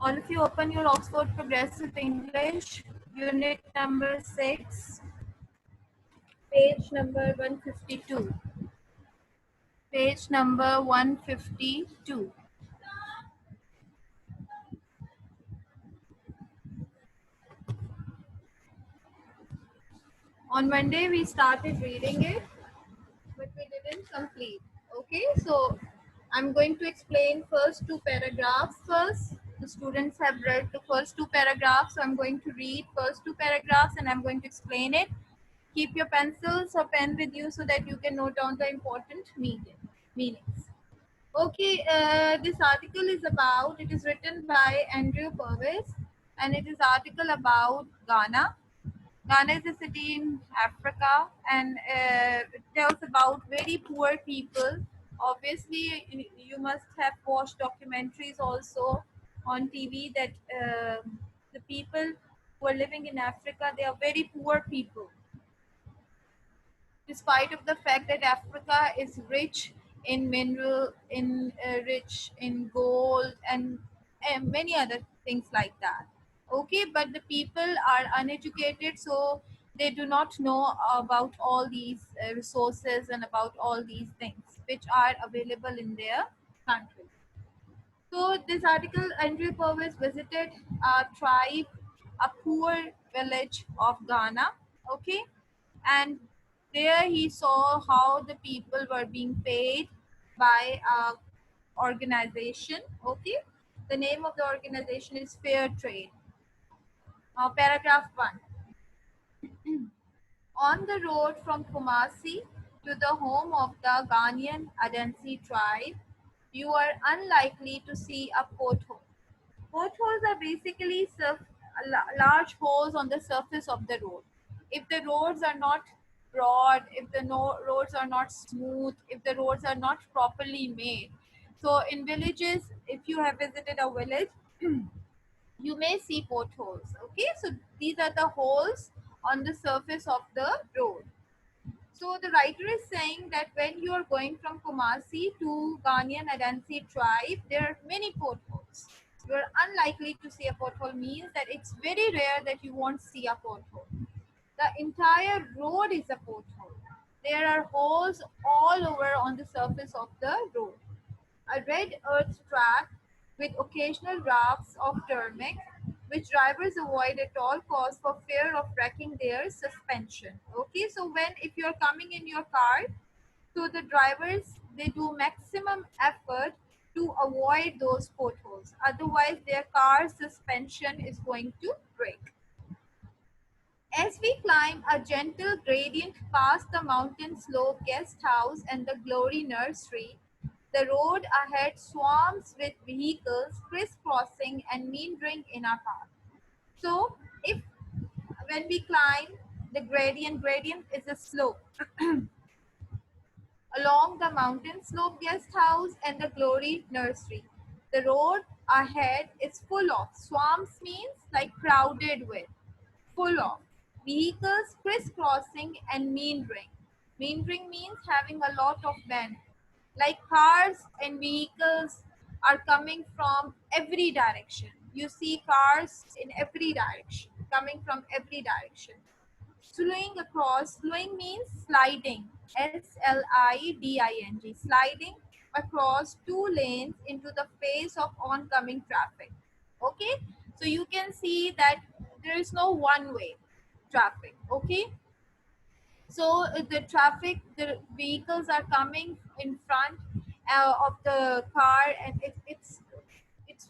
All of you open your Oxford Progressive English, unit number 6, page number 152. Page number 152. On Monday we started reading it, but we didn't complete. Okay, so I'm going to explain first two paragraphs first. The students have read the first two paragraphs, so I'm going to read first two paragraphs and I'm going to explain it. Keep your pencils or pen with you so that you can note down the important meanings. Okay, this article is about, it is written by Andrew Purvis and it is article about Ghana. Ghana is a city in Africa and it tells about very poor people. Obviously, you must have watched documentaries also on TV that the people who are living in Africa, they are very poor people. Despite of the fact that Africa is rich in mineral, rich in gold and many other things like that. Okay, but the people are uneducated, so they do not know about all these resources and about all these things which are available in their country. So this article, Andrew Purvis visited a tribe, a poor village of Ghana. Okay, and there he saw how the people were being paid by a organization. Okay, the name of the organization is Fair Trade. Paragraph 1. On the road from Kumasi to the home of the Ghanaian Adansi tribe, you are unlikely to see a pothole. Potholes are basically large holes on the surface of the road. If the roads are not broad, if the roads are not smooth, if the roads are not properly made. So in villages, if you have visited a village, you may see potholes. Okay, so these are the holes on the surface of the road. So the writer is saying that when you are going from Kumasi to Ghanaian Adansi tribe, there are many potholes. You are unlikely to see a pothole means that it's very rare that you won't see a pothole. The entire road is a pothole. There are holes all over on the surface of the road. A red earth track with occasional rafts of tarmac, which drivers avoid at all costs for fear of wrecking their suspension. Okay, so when if you're coming in your car, so the drivers they do maximum effort to avoid those potholes. Otherwise, their car suspension is going to break. As we climb a gentle gradient past the mountain slope guest house and the Glory Nursery, the road ahead swarms with vehicles crisscrossing and meandering in our path. So, if when we climb the gradient is a slope along the mountain slope guest house and the Glory Nursery. The road ahead is full of swarms means like crowded with, full of vehicles crisscrossing and meandering. Meandering means having a lot of men. Like cars and vehicles are coming from every direction. You see cars in every direction, coming from every direction. Slowing across, slowing means sliding, sliding, sliding across two lanes into the face of oncoming traffic. Okay, so you can see that there is no one way traffic. Okay, so the traffic, the vehicles are coming in front of the car, and it's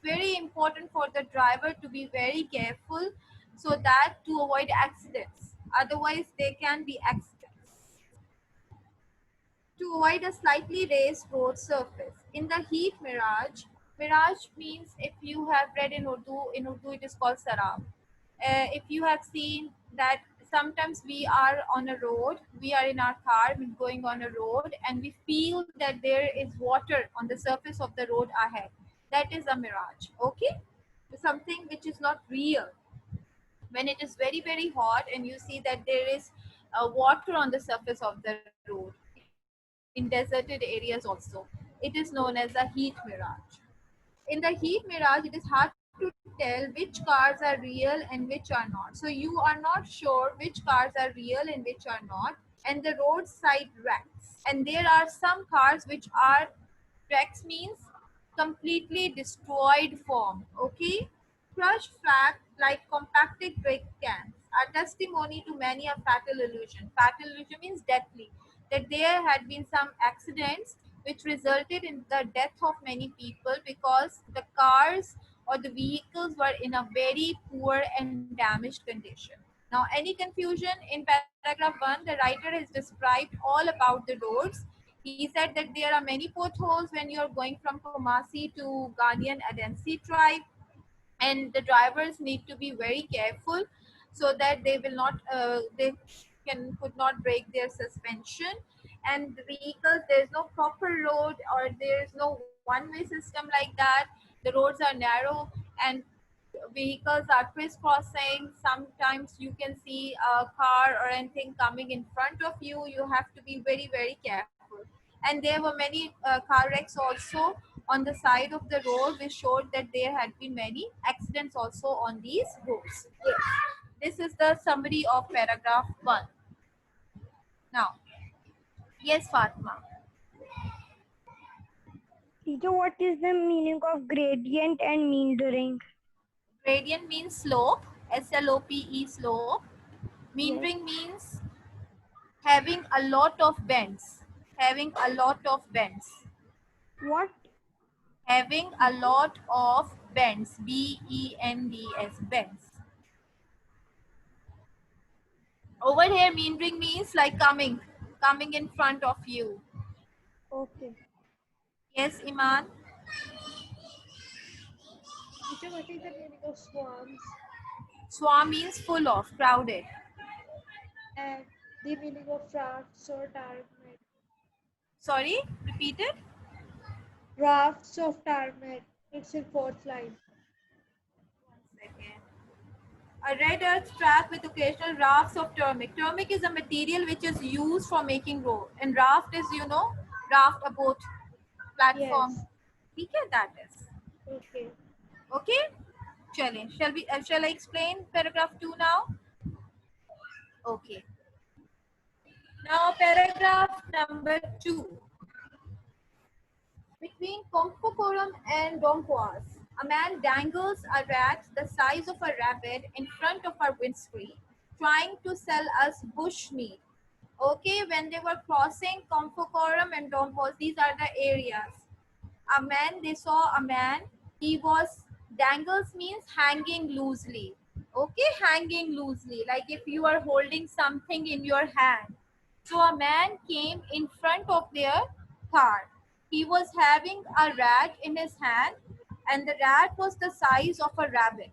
very important for the driver to be very careful so that to avoid accidents. Otherwise, there can be accidents. To avoid a slightly raised road surface. In the heat mirage, mirage means if you have read in Urdu it is called sarab. If you have seen that sometimes we are on a road, we are in our car, we're going on a road and we feel that there is water on the surface of the road ahead. That is a mirage, okay? Something which is not real. When it is very, very hot and you see that there is water on the surface of the road, in deserted areas also, it is known as a heat mirage. In the heat mirage, it is hard to to tell which cars are real and which are not. So you are not sure which cars are real and which are not. And the roadside wrecks. And there are some cars which are wrecks means completely destroyed form. Okay, crushed flat like compacted brake cans are testimony to many a fatal illusion. Fatal illusion means deathly. That there had been some accidents which resulted in the death of many people because the cars or the vehicles were in a very poor and damaged condition. Now, any confusion in paragraph 1, the writer has described all about the roads. He said that there are many potholes when you are going from Kumasi to Ghanaian Adensi tribe, and the drivers need to be very careful so that they will not could not break their suspension. And the vehicles, there is no proper road or there is no one-way system like that. The roads are narrow and vehicles are crisscrossing. Sometimes you can see a car or anything coming in front of you. You have to be very careful. And there were many car wrecks also on the side of the road, which showed that there had been many accidents also on these roads. Yes. This is the summary of paragraph 1. Now, yes, Fatma. Teacher, what is the meaning of gradient and meandering? Gradient means slope, slope, slope. Yes. Meandering means having a lot of bends. Having a lot of bends. What? Having a lot of bends. Bends. Bends. Over here, meandering means like coming in front of you. Okay. Yes, Iman. Teacher, what is the meaning of swarms? Swarm means full of, crowded. And the meaning of rafts or tarmac? Sorry, repeat it. Rafts of tarmac. It's in fourth line. 1 second. A red earth track with occasional rafts of turmeric. Turmeric is a material which is used for making road. And raft is, raft, a boat platform. Yes. Okay, that is. Okay. Okay? Chale. Shall I explain paragraph 2 now? Okay. Now paragraph number 2. Between Kompokoram and Dompoas, a man dangles a rat the size of a rabbit in front of our windscreen, trying to sell us bush meat. Okay, when they were crossing Kompokoram and Dompoas, these are the areas. They saw a man. He was, dangles means hanging loosely. Okay, hanging loosely, like if you are holding something in your hand. So a man came in front of their car. He was having a rat in his hand, and the rat was the size of a rabbit.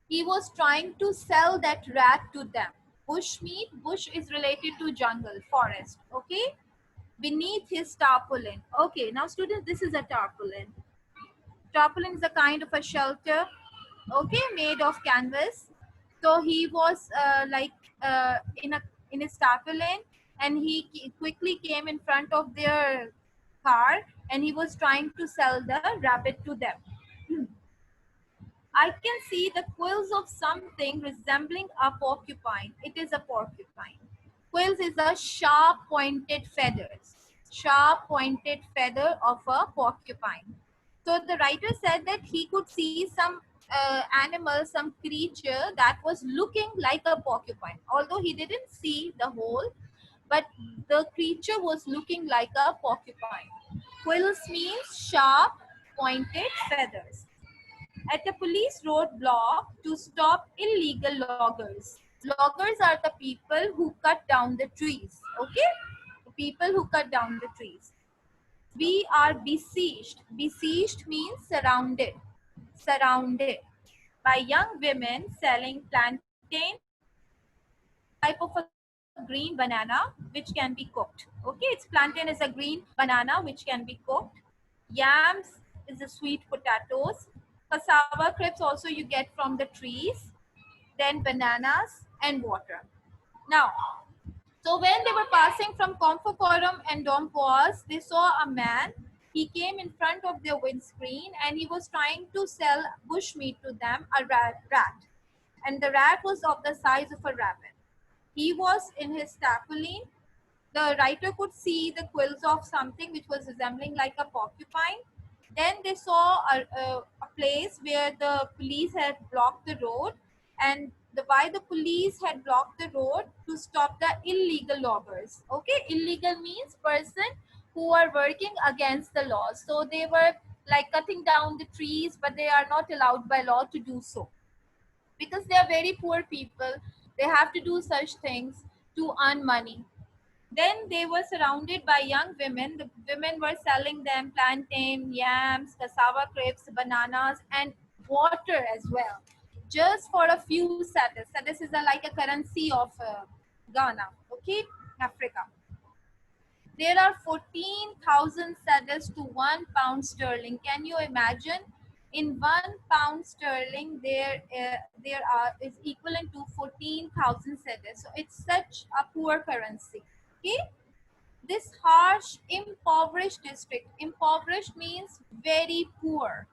He was trying to sell that rat to them. Bush meat, bush is related to jungle, forest. Okay, beneath his tarpaulin. Okay, now students, this is a tarpaulin. Tarpaulin is a kind of a shelter, okay, made of canvas. So he was in his tarpaulin, and he quickly came in front of their car, and he was trying to sell the rabbit to them. I can see the quills of something resembling a porcupine. It is a porcupine. Quills is a sharp pointed feathers. Sharp pointed feather of a porcupine. So the writer said that he could see some animal, some creature that was looking like a porcupine. Although he didn't see the whole, but the creature was looking like a porcupine. Quills means sharp pointed feathers. At a police roadblock to stop illegal loggers. Loggers are the people who cut down the trees. Okay? The people who cut down the trees. We are besieged. Besieged means surrounded. Surrounded by young women selling plantain. Plantain is a type of a green banana which can be cooked. Okay, it's plantain is a green banana which can be cooked. Yams is the sweet potatoes. Cassava crisps also you get from the trees. Then bananas and water. Now, so when they were passing from Komfokoram and Dompoas, they saw a man he came in front of their windscreen and he was trying to sell bushmeat to them, a rat. And the rat was of the size of a rabbit. He was in his tarpaulin. The writer could see the quills of something which was resembling like a porcupine. Then they saw a place where the police had blocked the road, and why the police had blocked the road to stop the illegal loggers. Okay, illegal means person who are working against the laws. So they were like cutting down the trees, but they are not allowed by law to do so because they are very poor people. They have to do such things to earn money. Then they were surrounded by young women. The women were selling them plantain, yams, cassava crepes, bananas, and water as well, just for a few cedis. Cedis is like a currency of Ghana, okay, Africa. There are 14,000 cedis to £1 sterling. Can you imagine? In £1 sterling, there is equivalent to 14,000 cedis. So it's such a poor currency. Okay. This harsh, impoverished district, impoverished means very poor,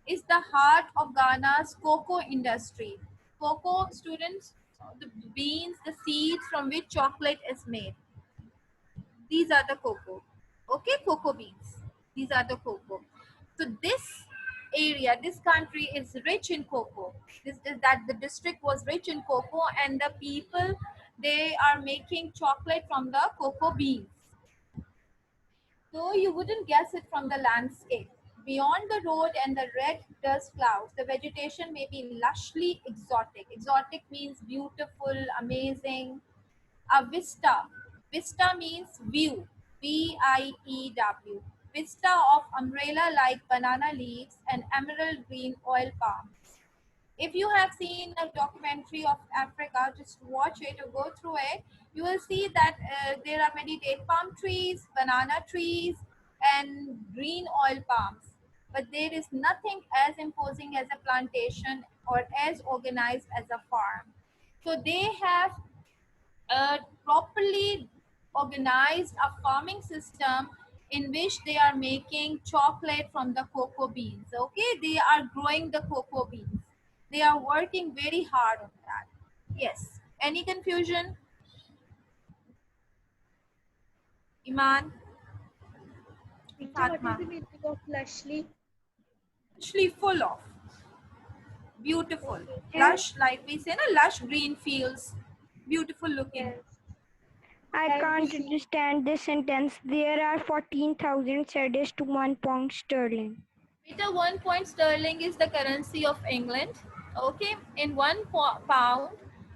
is the heart of Ghana's cocoa industry. Cocoa, students, the beans, the seeds from which chocolate is made. These are the cocoa. Okay, cocoa beans. These are the cocoa. So this area, this country is rich in cocoa. This is that the district was rich in cocoa, and the people, they are making chocolate from the cocoa beans. Though you wouldn't guess it from the landscape. Beyond the road and the red dust clouds, the vegetation may be lushly exotic. Exotic means beautiful, amazing. A vista. Vista means view. VIEW. Vista of umbrella-like banana leaves and emerald green oil palms. If you have seen a documentary of Africa, just watch it or go through it. You will see that there are many date palm trees, banana trees, and green oil palms. But there is nothing as imposing as a plantation or as organized as a farm. So they have properly organized a farming system in which they are making chocolate from the cocoa beans. Okay, they are growing the cocoa beans. They are working very hard on that. Yes. Any confusion? Iman? Teacher, what is Fatma? the meaning of lushly? Actually full of. Beautiful. Okay. Lush, like we say, no, lush green fields. Beautiful looking. Yes. I And can't see, understand this sentence. There are 14,000 cedis to £1 sterling. Beta, £1 sterling is the currency of England. Okay, in £1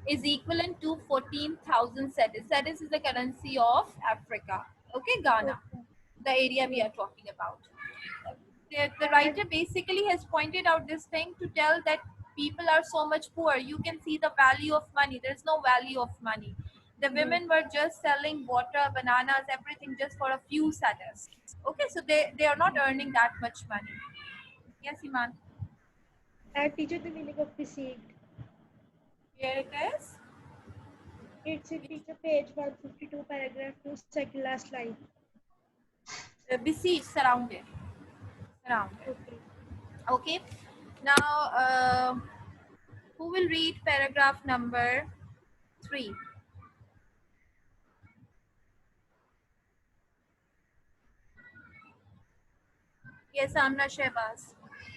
is equivalent to 14,000 cedis. Cedis is the currency of Africa. Okay, Ghana, okay. the area we are talking about. The writer basically has pointed out this thing to tell that people are so much poor. You can see the value of money. There's no value of money. The women were just selling water, bananas, everything just for a few cedis. Okay, so they are not earning that much money. Yes, Iman. And teacher, the meaning of besieged. Here it is. It's in teacher page 152, paragraph 2, second last line. Besieged, surrounded. Surrounded. Okay. Okay. Now, who will read paragraph number 3? Yes, Amna Shehbaz.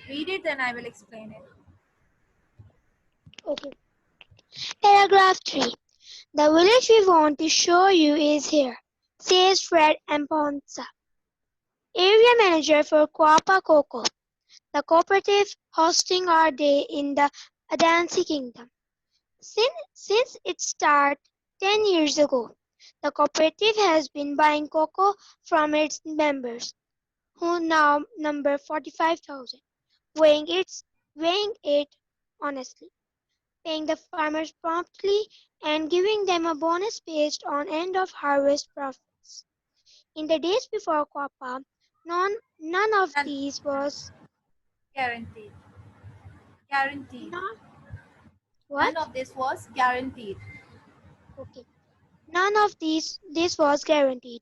Read it, then I will explain it. Okay. Paragraph 3. The village we want to show you is here, says Fred Amponsa, area manager for Kwapa Cocoa, the cooperative hosting our day in the Adansi Kingdom. Since its start 10 years ago, the cooperative has been buying cocoa from its members, who now number 45,000, weighing it honestly, paying the farmers promptly, and giving them a bonus based on end of harvest profits. In the days before Kwapa, none of And these was guaranteed. Guaranteed. not None what? of this was guaranteed. Okay. None of this was guaranteed.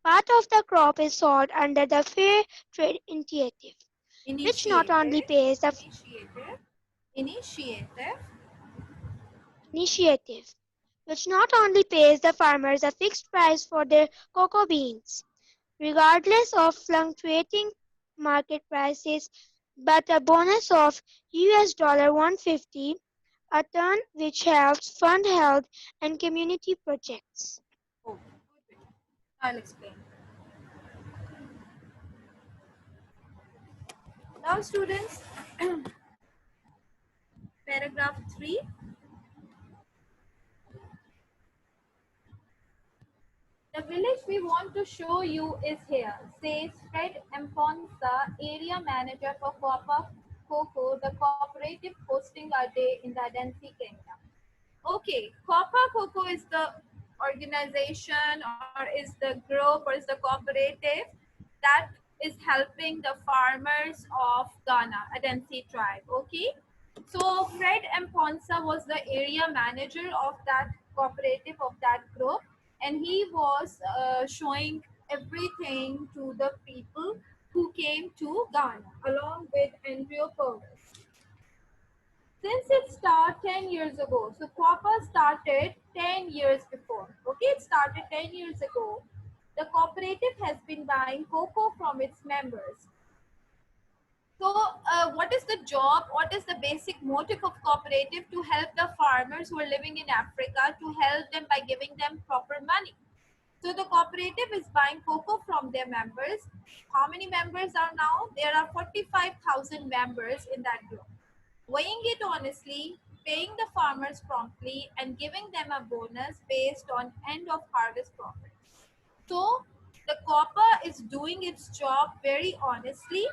Part of the crop is sold under the Fair Trade which not only pays the Initiative. initiative, which not only pays the farmers a fixed price for their cocoa beans, regardless of fluctuating market prices, but a bonus of $150 a ton, which helps fund health and community projects. Oh, good. I'll explain. Now, students, paragraph 3. The village we want to show you is here, says Fred Emponza, area manager for Copa Coco, the cooperative hosting our day in the Adensi, Kenya. Okay, Copa Coco is the organization or is the group or is the cooperative that is helping the farmers of Ghana, Adensi tribe. Okay, so Fred Emponsa was the area manager of that cooperative of that group, and he was showing everything to the people who came to Ghana along with Andrew Purvis. Since it started 10 years ago, so COPA started 10 years before. Okay, it started 10 years ago. The cooperative has been buying cocoa from its members. So, what is the job? What is the basic motive of cooperative? To help the farmers who are living in Africa, to help them by giving them proper money. So, the cooperative is buying cocoa from their members. How many members are now? There are 45,000 members in that group. Weighing it honestly, paying the farmers promptly, and giving them a bonus based on end of harvest profits. So the COPA is doing its job very honestly.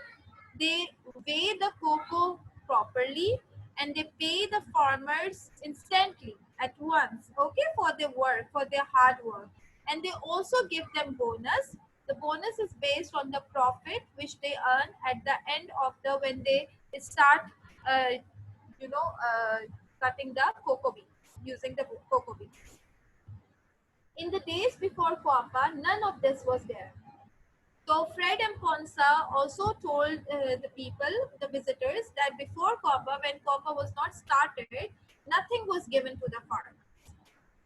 They weigh the cocoa properly and they pay the farmers instantly at once, okay, for their work, for their hard work. And they also give them bonus. The bonus is based on the profit which they earn at the end of the when they start uh, cutting the cocoa beans, using the cocoa beans. In the days before Coapa, none of this was there. So Fred and Ponsa also told the people, the visitors, that before Coapa, when Coapa was not started, nothing was given to the farmers.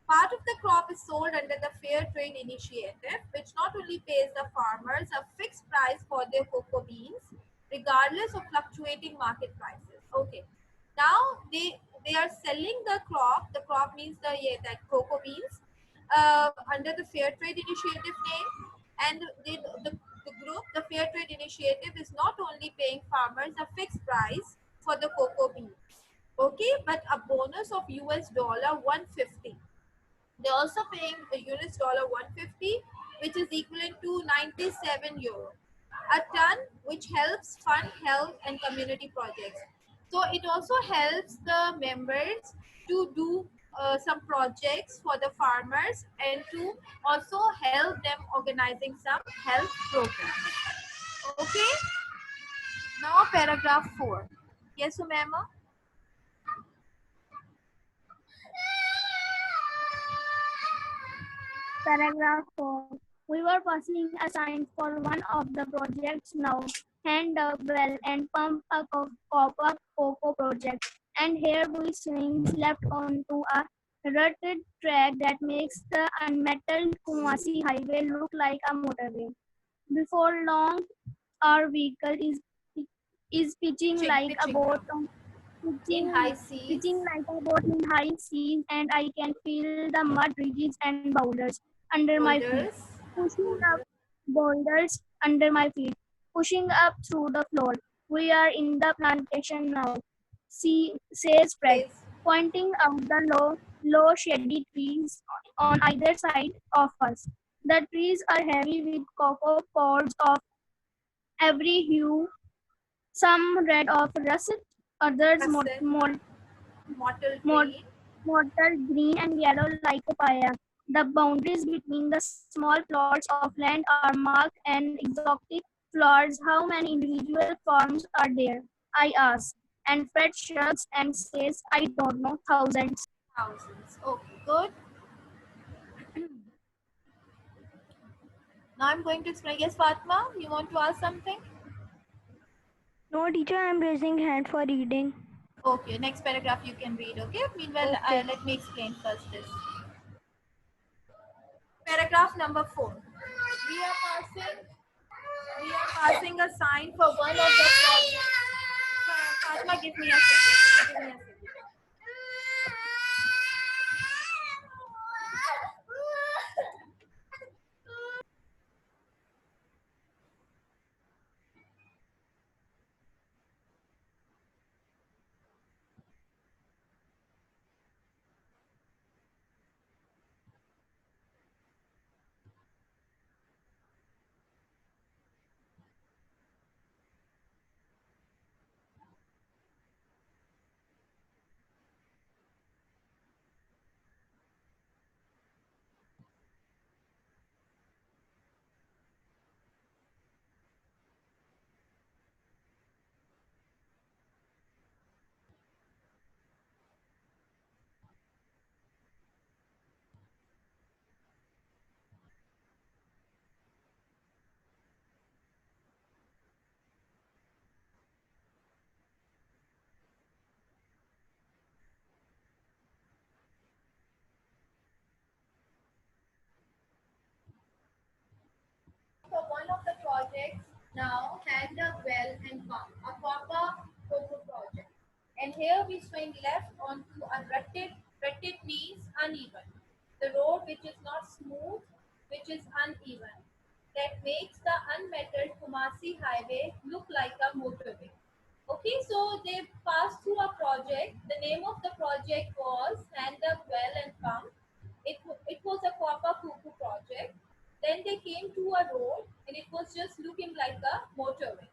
Part of the crop is sold under the Fair Trade Initiative, which not only pays the farmers a fixed price for their cocoa beans, regardless of fluctuating market prices. Okay. Now they are selling the crop. The crop means that cocoa beans under the Fair Trade Initiative name, and the group, the Fair Trade Initiative, is not only paying farmers a fixed price for the cocoa beans, okay, but a bonus of $150. They're also paying the US dollar 150, which is equivalent to 97 euro a ton, which helps fund health and community projects. So it also helps the members to do some projects for the farmers and to also help them organizing some health programs. Okay. Now paragraph 4. Yes, Umema? Paragraph 4. We were passing a sign for one of the projects now. Hand a well and pump a copper cocoa project. And here we swing left onto a rutted track that makes the unmetalled Kumasi highway look like a motorway. Before long, our vehicle is pitching like a boat in high seas. pitching like a boat in high seas, and I can feel the mud ridges and boulders under my feet, pushing up boulders under my feet, pushing up through the floor. We are in the plantation now, says Fred, pointing out the low shady trees on either side of us. The trees are heavy with cocoa pods of every hue, some red of russet, others mottled green and yellow like papaya. The boundaries between the small plots of land are marked and exotic flowers. How many individual farms are there? I ask. And Fred shrugs and says, I don't know, thousands. Thousands. Okay, good. Now I'm going to explain. Yes, Fatma, you want to ask something? No, teacher, I'm raising hand for reading. Okay, next paragraph you can read. Okay. Meanwhile, Okay. let me explain first this. Paragraph number 4. We are passing. We are passing a sign for one of the projects. Fatma, give me a second. Give me a second. For one of the projects now, hand up well and pump, a Papa Coco project. And here we swing left onto a rutted knees uneven. The road which is not smooth, which is uneven. That makes the unmetalled Kumasi highway look like a motorway. Okay, so they passed through a project. The name of the project was Hand Up Well and Pump. It was a Kwapa Kuku project. Then they came to a road and it was just looking like a motorway.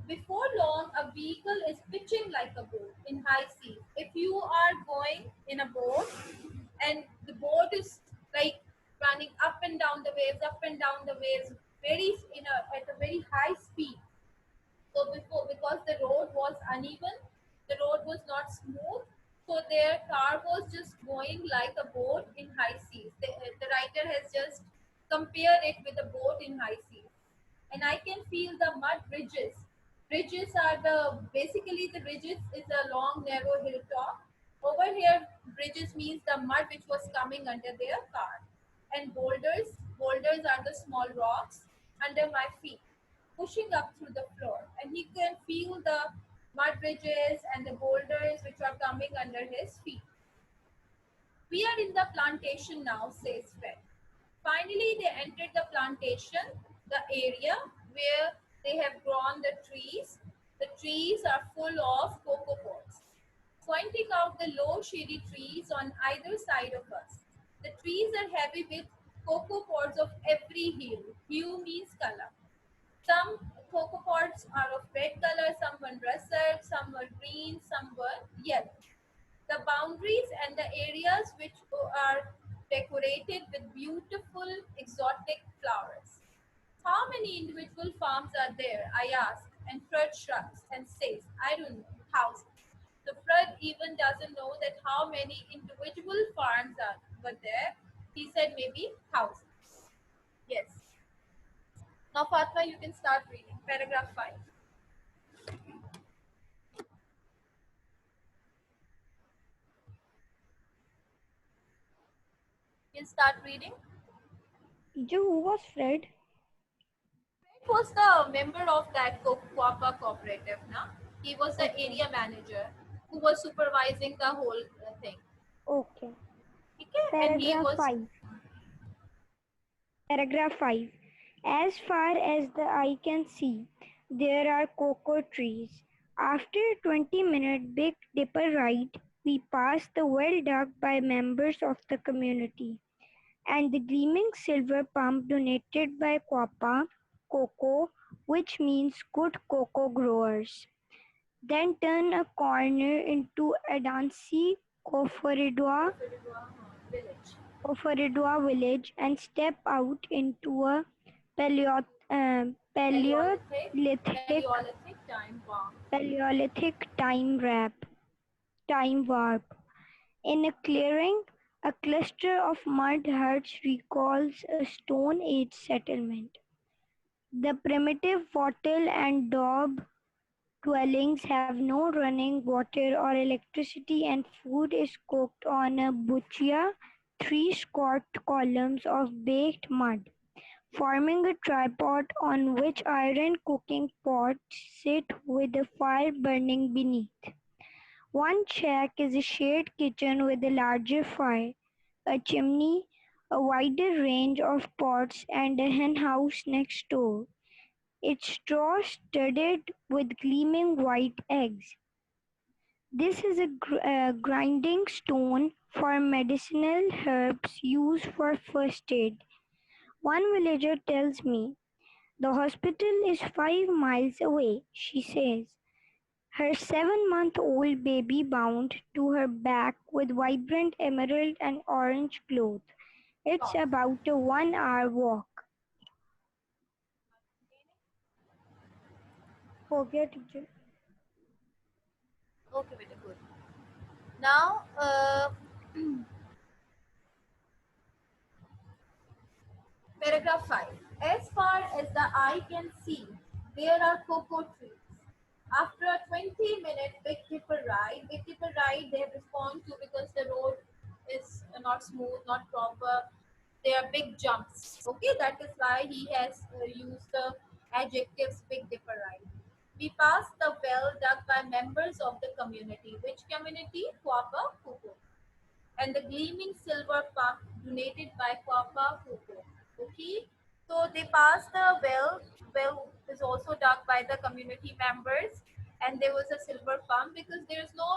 Before long, a vehicle is pitching like a boat in high seas. If you are going in a boat and the boat is like running up and down the waves, up and down the waves, at a very high speed. So before, because the road was uneven, the road was not smooth, so their car was just going like a boat in high seas. The writer has just compared it with a boat in high seas. And I can feel the mud ridges. Ridges are basically the ridges is a long narrow hilltop. Over here, ridges means the mud which was coming under their car. And boulders are the small rocks under my feet pushing up through the floor, and he can feel the mud ridges and the boulders which are coming under his feet. We are in the plantation now, says Fred. Finally, they entered the plantation, the area where they have grown the trees. The trees are full of cocoa pods, pointing out the low shady trees on either side of us. The trees are heavy with cocoa pods of every hue. Hue means color. Some cocoa pods are of red color, some were russet, some were green, some were yellow. The boundaries and the areas which are decorated with beautiful exotic flowers. How many individual farms are there? I ask, and Fred shrugs and says, I don't know, thousands. So Fred even doesn't know that how many individual farms were there. He said maybe thousands. Yes. Now, Fatma, you can start reading. Paragraph 5. You can start reading. Teacher, who was Fred? Fred was the member of that Kwapa cooperative. Na? He was the area manager who was supervising the whole thing. Okay. Okay? And he was. 5. Paragraph 5. As far as the eye can see, there are cocoa trees. After a 20-minute Big Dipper ride, we pass the well dug by members of the community and the gleaming silver pump donated by Kwapa Cocoa, which means good cocoa growers. Then turn a corner into Adansi Koforidua village and step out into a Paleolithic time warp. In a clearing, A cluster of mud huts recalls a Stone Age settlement. The primitive wattle and daub dwellings have no running water or electricity, and food is cooked on a buchia, three squat columns of baked mud, forming a tripod on which iron cooking pots sit with a fire burning beneath. One shack is a shared kitchen with a larger fire, a chimney, a wider range of pots, and a henhouse next door, its straw studded with gleaming white eggs. This is a grinding stone for medicinal herbs used for first aid. One villager tells me, "The hospital is 5 miles away," she says, her 7-month-old baby bound to her back with vibrant emerald and orange cloth. It's about a 1 hour walk. हो गया teacher? Okay, very good. Now, paragraph 5. As far as the eye can see, there are cocoa trees. After a 20-minute Big Dipper ride they have responded to because the road is not smooth, not proper. There are big jumps. Okay, that is why he has used the adjectives Big Dipper ride. We passed the well dug by members of the community. Which community? Quapa Kuku. And the gleaming silver pump donated by Quapa Kuku. Okay, so they passed the well. Well is also dug by the community members, and there was a silver pump because there is no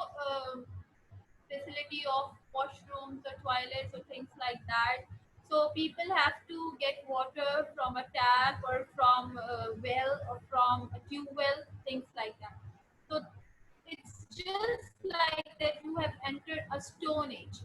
facility of washrooms or toilets or things like that. So people have to get water from a tap or from a well or from a tube well, things like that. So it's just like that you have entered a stone age,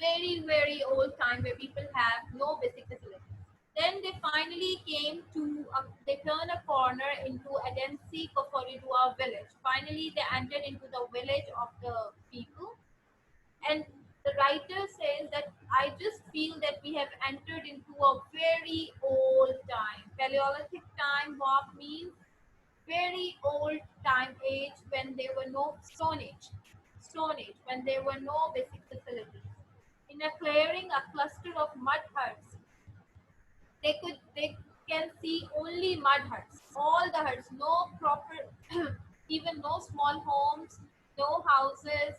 very old time where people have no basic facilities. Then they finally came to, they turn a corner into Adensi Koforidua village. Finally, they entered into the village of the people. And the writer says that I just feel that we have entered into a very old time. Paleolithic time, what means very old time age when there were no Stone Age, when there were no basic facilities. In a clearing, a cluster of mud huts, they can see only mud huts. All the huts, no proper, even no small homes, no houses,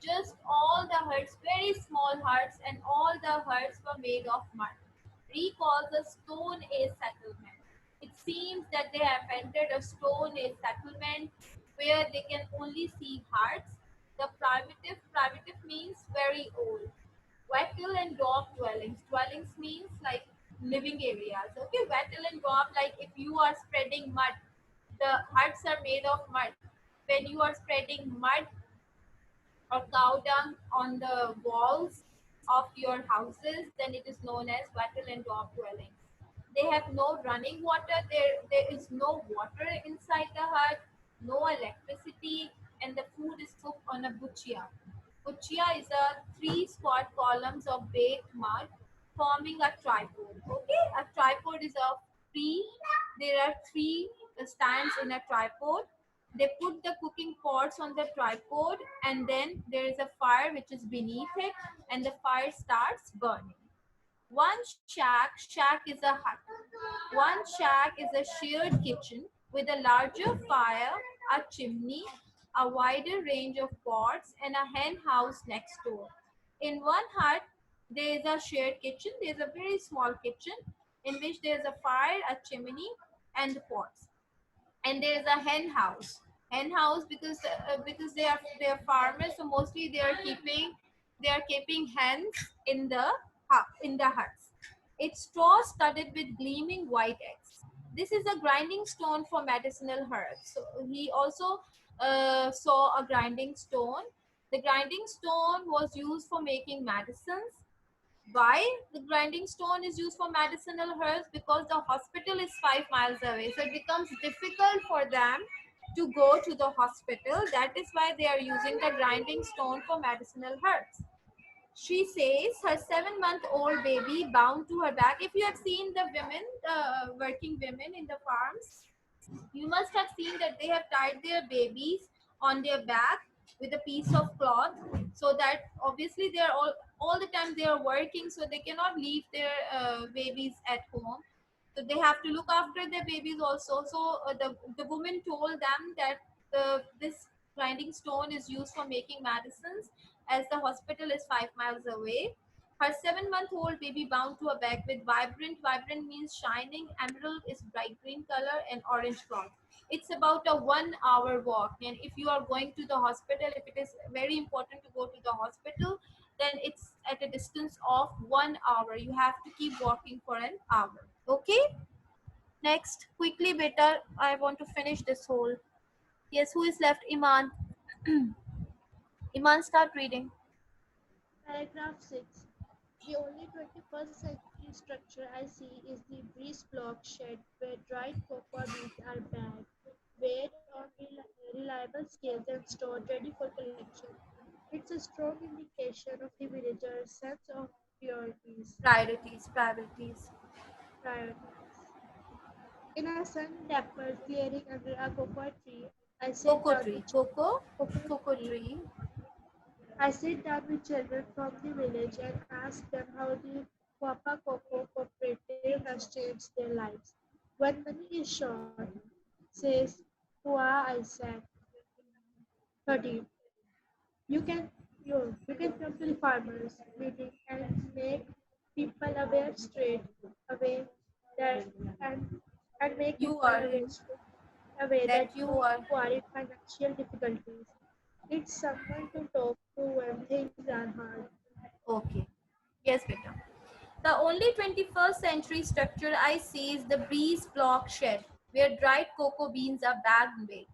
just all the huts, very small huts, and all the huts were made of mud. Recalls a Stone Age settlement. It seems that they have entered a Stone Age settlement where they can only see huts. The primitive means very old. Wattle and daub dwellings. Dwellings means like living areas. Okay, wattle and daub, like if you are spreading mud, the huts are made of mud. When you are spreading mud or cow dung on the walls of your houses, then it is known as wattle and daub dwellings. They have no running water. There is no water inside the hut, no electricity, and the food is cooked on a buchia. Buchia is a 3 squat columns of baked mud forming a tripod. Okay, a tripod is a three. There are three stands in a tripod. They put the cooking pots on the tripod, and then there is a fire which is beneath it, and the fire starts burning. One shack is a hut. One shack is a shared kitchen with a larger fire, a chimney, a wider range of pots, and a hen house next door. In one hut, there is a shared kitchen. There is a very small kitchen in which there is a fire, a chimney, and the pots. And there is a hen house because they are farmers, so mostly they are keeping hens in the huts. It's straw studded with gleaming white eggs. This is a grinding stone for medicinal herbs. So he also saw a grinding stone. The grinding stone was used for making medicines. Why the grinding stone is used for medicinal herbs? Because the hospital is 5 miles away, so it becomes difficult for them to go to the hospital. That is why they are using the grinding stone for medicinal herbs. she says her 7-month-old baby bound to her back. If you have seen the women, working women in the farms, you must have seen that they have tied their babies on their back with a piece of cloth, so that obviously they are all the time they are working, so they cannot leave their babies at home. So they have to look after their babies also. So the woman told them that this grinding stone is used for making medicines, as the hospital is 5 miles away. Her 7-month-old baby bound to a bag with vibrant means shining, emerald is bright green color, and orange cloth. It's about a 1 hour walk. And if you are going to the hospital, if it is very important to go to the hospital, then it's at a distance of 1 hour. You have to keep walking for an hour. Okay? Next, quickly, beta. I want to finish this whole. Yes, who is left? Iman. Iman, start reading. Paragraph 6. The only 21st century structure I see is the breeze block shed where dried cocoa beans are bagged, weighed on reliable scales and stored ready for collection. It's a strong indication of the villagers' sense of priorities. Priorities. priorities. In a sun-dappled clearing under a cocoa tree, I sit Cocoa down tree. with cocoa Cocoa tree. tree. I sit down with children from the village and ask them how the Wapa Cocoa Cooperative has changed their lives. When money is short, says Hua Isaac, 13. You can you can come to the farmers meeting and make people aware straight away that and and make You people are in. aware That that you you are. are in financial difficulties. It's someone to talk to when things are hard. Okay. Yes, beta. The only 21st century structure I see is the breeze block shed, where dried cocoa beans are bagged and weighed.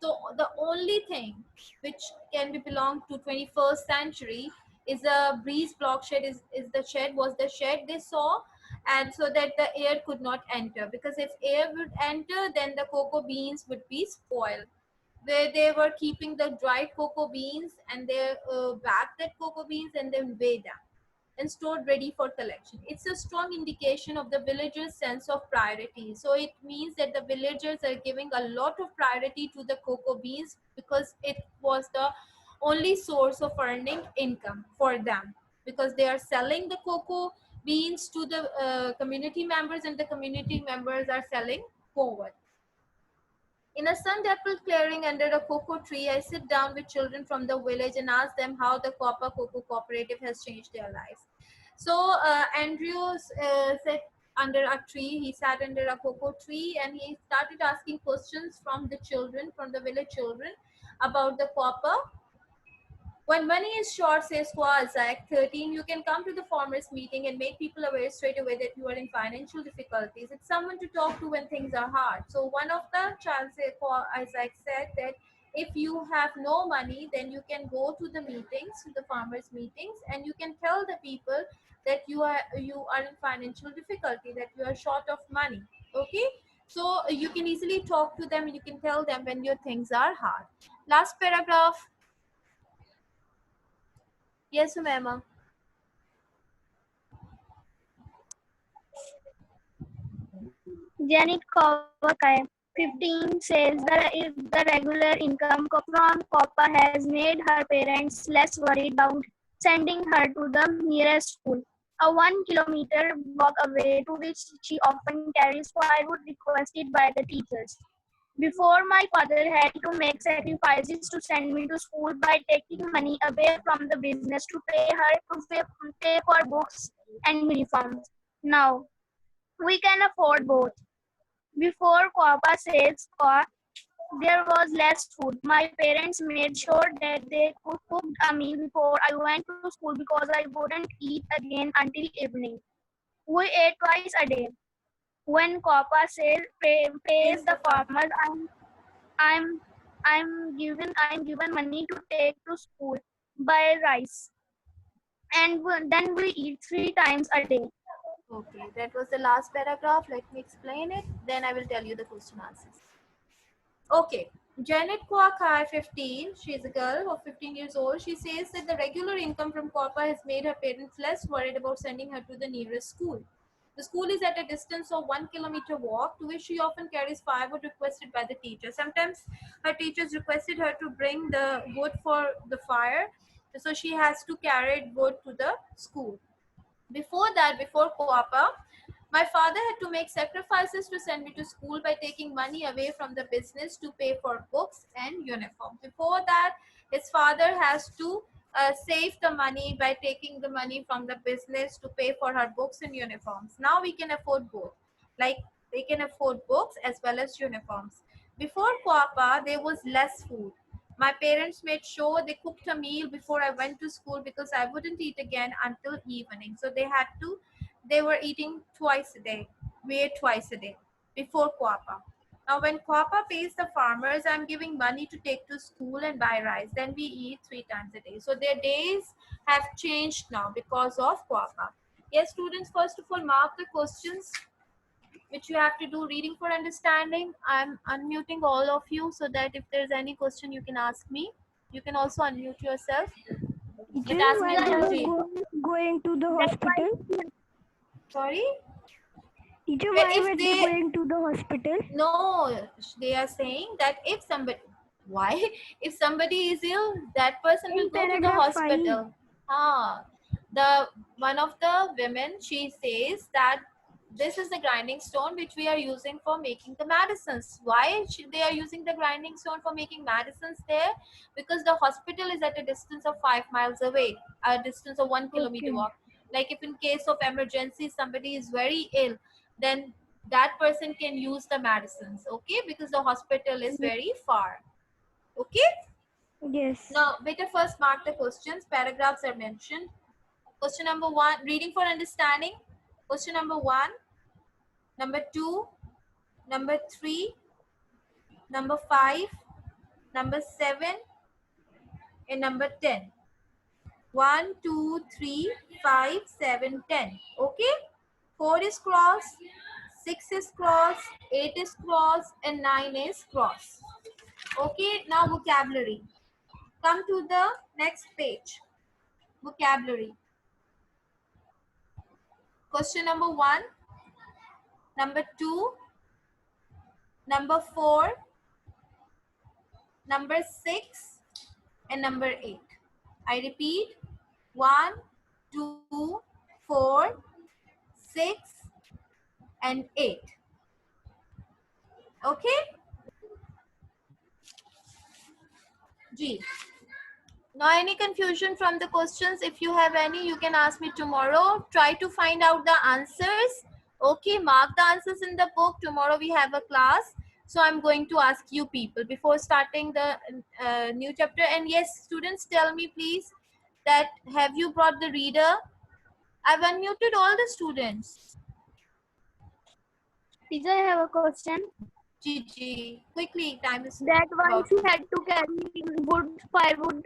So the only thing which can be belonged to 21st century is a breeze block shed. Is the shed was the shed they saw, and so that the air could not enter, because if air would enter, then the cocoa beans would be spoiled. Where they were keeping the dried cocoa beans, and they bagged that cocoa beans and then weigh them and stored ready for collection. It's a strong indication of the villagers' sense of priority. So it means that the villagers are giving a lot of priority to the cocoa beans, because it was the only source of earning income for them, because they are selling the cocoa beans to the community members, and the community members are selling forward. In a sun-dappled clearing under a cocoa tree, I sit down with children from the village and ask them how the Copa Cocoa Cooperative has changed their lives. So Andrew sat under a tree. He sat under a cocoa tree, and he started asking questions from the children, from the village children, about the Copa. When money is short, says Isaac 13, you can come to the farmers' meeting and make people aware straight away that you are in financial difficulties. It's someone to talk to when things are hard. So one of the child Isaac said that if you have no money, then you can go to the meetings, to the farmers' meetings, and you can tell the people that you are in financial difficulty, that you are short of money. Okay, so you can easily talk to them, and you can tell them when your things are hard. Last paragraph. Yes, ma'am. Janet Kawakae, 15, says that if the regular income from COPA has made her parents less worried about sending her to the nearest school, a 1 kilometer walk away, to which she often carries firewood requested by the teachers. Before, my father had to make sacrifices to send me to school by taking money away from the business to pay for books and uniforms. Now, we can afford both. Before Copa says there was less food. My parents made sure that they cooked a meal before I went to school because I wouldn't eat again until evening. We ate twice a day. When Copa says pays the farmers, I'm I'm given money to take to school, buy rice, and then we eat 3 times a day. Okay, that was the last paragraph. Let me explain it. Then I will tell you the question answers. Okay, Janet Kwakai, 15, she's a girl of 15 years old. She says that the regular income from Kwapa has made her parents less worried about sending her to the nearest school. The school is at a distance of 1 kilometer walk, to which she often carries firewood requested by the teacher. Sometimes her teachers requested her to bring the wood for the fire, so she has to carry wood to the school. Before that, before Kwapa, my father had to make sacrifices to send me to school by taking money away from the business to pay for books and uniform. Before that, his father has to save the money by taking the money from the business to pay for her books and uniforms. Now we can afford both. Like they can afford books as well as uniforms. Before Kwapa, there was less food. My parents made sure they cooked a meal before I went to school because I wouldn't eat again until evening. So they were eating twice a day. We ate twice a day before Kwapa. Now, when Kwapa pays the farmers, I'm giving money to take to school and buy rice. Then we eat 3 times a day. So their days have changed now because of Kwapa. Yes, students, first of all, mark the questions which you have to do reading for understanding. I'm unmuting all of you so that if there's any question you can ask me. You can also unmute yourself. Teacher, It asked me why we Ji. going to the That's why hospital? Sorry? Teacher, But why if were they they, going to the hospital? no, they are saying that if somebody, why? If somebody is ill, that person will In go to the paragraph 5. hospital. The one of the women, she says that this is the grinding stone which we are using for making the medicines. Why they are using the grinding stone for making medicines there? Because the hospital is at a distance of 5 miles away, a distance of 1 kilometer Okay. walk. Like if in case of emergency somebody is very ill, then that person can use the medicines, okay, because the hospital is very far. Okay, Yes. now better first mark the questions. Paragraphs are mentioned. Question number 1, reading for understanding. Question number 1, number 2, number 3, number 5, number 7, and number 10. 1, 2, 3, 5, 7, 10. Okay, 4 is cross, 6 is cross, 8 is cross, and 9 is cross. Okay, now vocabulary. Come to the next page. Vocabulary. Question number 1, number 2, number 4, number 6, and number 8. I repeat, 1, 2, 4, 6, and 8. Okay? G. Now, any confusion from the questions? If you have any, you can ask me tomorrow. Try to find out the answers. Okay, mark the answers in the book. Tomorrow we have a class. So I'm going to ask you people before starting the new chapter. And yes, students, tell me please that have you brought the reader? I've unmuted all the students. teacher, I have a question. Gigi, quickly, time is That why about she to. had to carry wood, firewood